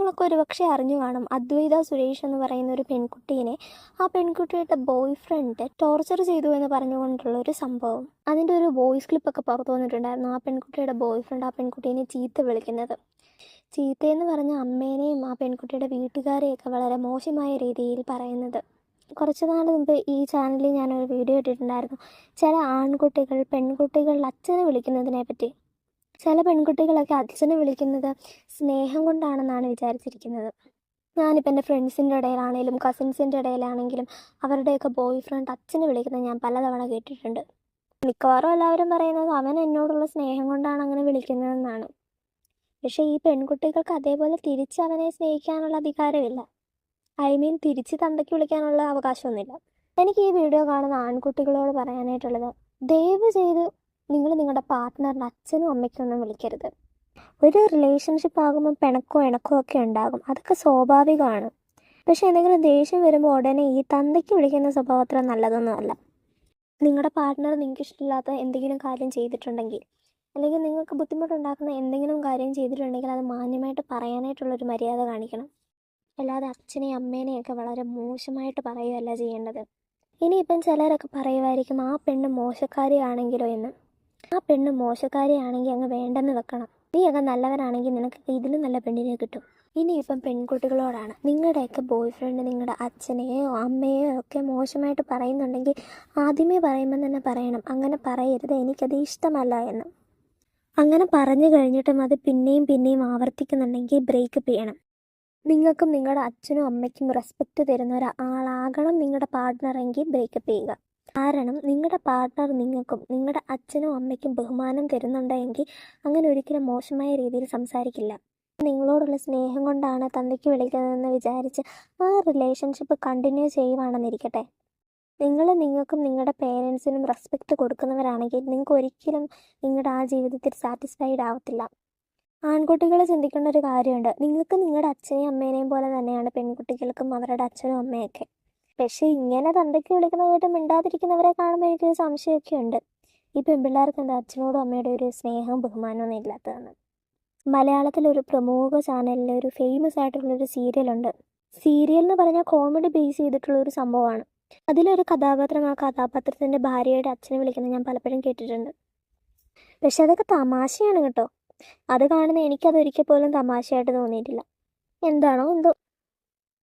നിങ്ങളൊക്കെ ഒരുപക്ഷെ അറിഞ്ഞു കാണും, അദ്വൈത സുരേഷ് എന്ന് പറയുന്ന ഒരു പെൺകുട്ടീനെ ആ പെൺകുട്ടിയുടെ ബോയ് ഫ്രണ്ട് ടോർച്ചർ ചെയ്തു എന്ന് പറഞ്ഞുകൊണ്ടുള്ള ഒരു സംഭവം. അതിൻ്റെ ഒരു വോയിസ് ക്ലിപ്പൊക്കെ പുറത്തു വന്നിട്ടുണ്ടായിരുന്നു. ആ പെൺകുട്ടിയുടെ ബോയ് ഫ്രണ്ട് ആ പെൺകുട്ടീനെ ചീത്ത വിളിക്കുന്നത്. ചീത്തയെന്ന് പറഞ്ഞ അമ്മേനെയും ആ പെൺകുട്ടിയുടെ വീട്ടുകാരെയൊക്കെ വളരെ മോശമായ രീതിയിൽ പറയുന്നത്. കുറച്ച് നാൾ മുമ്പ് ഈ ചാനലിൽ ഞാനൊരു വീഡിയോ ഇട്ടിട്ടുണ്ടായിരുന്നു, ചില ആൺകുട്ടികൾ പെൺകുട്ടികൾ അച്ഛനെ വിളിക്കുന്നതിനെ പറ്റി. ചില പെൺകുട്ടികളൊക്കെ അച്ഛനെ വിളിക്കുന്നത് സ്നേഹം കൊണ്ടാണെന്നാണ് വിചാരിച്ചിരിക്കുന്നത്. ഞാനിപ്പോൾ എൻ്റെ ഫ്രണ്ട്സിൻ്റെ ഇടയിലാണെങ്കിലും കസിൻസിൻ്റെ ഇടയിലാണെങ്കിലും അവരുടെയൊക്കെ ബോയ് ഫ്രണ്ട് അച്ഛനെ വിളിക്കുന്നത് ഞാൻ പലതവണ കേട്ടിട്ടുണ്ട്. മിക്കവാറും എല്ലാവരും പറയുന്നത് അവൻ എന്നോടുള്ള സ്നേഹം കൊണ്ടാണ് അങ്ങനെ വിളിക്കുന്നതെന്നാണ്. പക്ഷേ ഈ പെൺകുട്ടികൾക്ക് അതേപോലെ തിരിച്ച് അവനെ സ്നേഹിക്കാനുള്ള അധികാരമില്ല. തിരിച്ച് തന്തയ്ക്ക് വിളിക്കാനുള്ള അവകാശമൊന്നുമില്ല. എനിക്ക് ഈ വീഡിയോ കാണുന്ന ആൺകുട്ടികളോട് പറയാനായിട്ടുള്ളത്, ദയവ് ചെയ്ത് നിങ്ങൾ നിങ്ങളുടെ പാർട്ട്ണറിൻ്റെ അച്ഛനും അമ്മയ്ക്കും ഒന്നും വിളിക്കരുത്. ഒരു റിലേഷൻഷിപ്പ് ആകുമ്പോൾ പിണക്കോ ഇണക്കോ ഒക്കെ ഉണ്ടാകും, അതൊക്കെ സ്വാഭാവികമാണ്. പക്ഷേ എന്തെങ്കിലും ദേഷ്യം വരുമ്പോൾ ഉടനെ ഈ തന്തയ്ക്ക് വിളിക്കുന്ന സ്വഭാവം അത്ര നല്ലതൊന്നുമല്ല. നിങ്ങളുടെ പാർട്ട്ണർ നിങ്ങൾക്ക് ഇഷ്ടമില്ലാത്ത എന്തെങ്കിലും കാര്യം ചെയ്തിട്ടുണ്ടെങ്കിൽ, അല്ലെങ്കിൽ നിങ്ങൾക്ക് ബുദ്ധിമുട്ടുണ്ടാക്കുന്ന എന്തെങ്കിലും കാര്യം ചെയ്തിട്ടുണ്ടെങ്കിൽ അത് മാന്യമായിട്ട് പറയാനായിട്ടുള്ളൊരു മര്യാദ കാണിക്കണം. അല്ലാതെ അച്ഛനെയും അമ്മേനെയൊക്കെ വളരെ മോശമായിട്ട് പറയുകയല്ല ചെയ്യേണ്ടത്. ഇനിയിപ്പം ചിലരൊക്കെ പറയുമായിരിക്കും, ആ പെണ്ണ് മോശക്കാരിയാണെങ്കിലോ എന്ന്. ആ പെണ്ണ് മോശക്കാരിയാണെങ്കിൽ അങ്ങ് വേണ്ടെന്ന് വെക്കണം. നീയൊക്കെ നല്ലവനാണെങ്കിൽ നിനക്ക് ഇതിലും നല്ല പെണ്ണിനെ കിട്ടും. ഇനിയിപ്പം പെൺകുട്ടികളോടാണ്, നിങ്ങളുടെയൊക്കെ ബോയ് ഫ്രണ്ട് നിങ്ങളുടെ അച്ഛനെയോ അമ്മയോ ഒക്കെ മോശമായിട്ട് പറയുന്നുണ്ടെങ്കിൽ ആദ്യമേ പറയുമ്പം തന്നെ പറയണം, അങ്ങനെ പറയരുത്, എനിക്കത് ഇഷ്ടമല്ല എന്ന്. അങ്ങനെ പറഞ്ഞു കഴിഞ്ഞിട്ടും അത് പിന്നെയും പിന്നെയും ആവർത്തിക്കുന്നുണ്ടെങ്കിൽ ബ്രേക്കപ്പ് ചെയ്യണം. നിങ്ങൾക്കും നിങ്ങളുടെ അച്ഛനും അമ്മയ്ക്കും റെസ്പെക്റ്റ് തരുന്ന ഒരാളാകണം നിങ്ങളുടെ പാർട്ട്ണറെങ്കിൽ ബ്രേക്കപ്പ് ചെയ്യുക. കാരണം നിങ്ങളുടെ പാർട്ട്ണർ നിങ്ങൾക്കും നിങ്ങളുടെ അച്ഛനും അമ്മയ്ക്കും ബഹുമാനം തരുന്നുണ്ടെങ്കിൽ അങ്ങനെ ഒരിക്കലും മോശമായ രീതിയിൽ സംസാരിക്കില്ല. നിങ്ങളോടുള്ള സ്നേഹം കൊണ്ടാണ് തന്തയ്ക്ക് വിളിക്കുന്നതെന്ന് വിചാരിച്ച് ആ റിലേഷൻഷിപ്പ് കണ്ടിന്യൂ ചെയ്യുവാണെന്നിരിക്കട്ടെ, നിങ്ങൾക്കും നിങ്ങളുടെ പേരൻസിനും റെസ്പെക്റ്റ് കൊടുക്കുന്നവരാണെങ്കിൽ നിങ്ങൾക്ക് ഒരിക്കലും നിങ്ങളുടെ ആ ജീവിതത്തിൽ സാറ്റിസ്ഫൈഡ് ആവത്തില്ല. ആൺകുട്ടികൾ ചിന്തിക്കേണ്ട ഒരു കാര്യമുണ്ട്, നിങ്ങൾക്ക് നിങ്ങളുടെ അച്ഛനെയും അമ്മേനെയും പോലെ തന്നെയാണ് പെൺകുട്ടികൾക്കും അവരുടെ അച്ഛനും അമ്മയൊക്കെ. പക്ഷേ ഇങ്ങനെ തന്തയ്ക്ക് വിളിക്കുന്ന കേട്ട് മിണ്ടാതിരിക്കുന്നവരെ കാണുമ്പോൾ എനിക്കൊരു സംശയമൊക്കെ ഉണ്ട്, ഈ പെൺപിള്ളേർക്ക് എന്താ അച്ഛനോടും അമ്മയുടെ ഒരു സ്നേഹവും ബഹുമാനവും ഇല്ലാത്തതെന്ന്. മലയാളത്തിലൊരു പ്രമുഖ ചാനലിൽ ഒരു ഫേമസ് ആയിട്ടുള്ളൊരു സീരിയലുണ്ട്. സീരിയൽ എന്ന് പറഞ്ഞാൽ കോമഡി ബേസ് ചെയ്തിട്ടുള്ളൊരു സംഭവമാണ്. അതിലൊരു കഥാപാത്രം ആ കഥാപാത്രത്തിൻ്റെ ഭാര്യയുടെ അച്ഛനെ വിളിക്കുന്നത് ഞാൻ പലപ്പോഴും കേട്ടിട്ടുണ്ട്. പക്ഷെ അതൊക്കെ തമാശയാണ് കേട്ടോ. അത് കാണുന്ന എനിക്കതൊരിക്കൽ പോലും തമാശയായിട്ട് തോന്നിയിട്ടില്ല. എന്താണോ എന്തോ.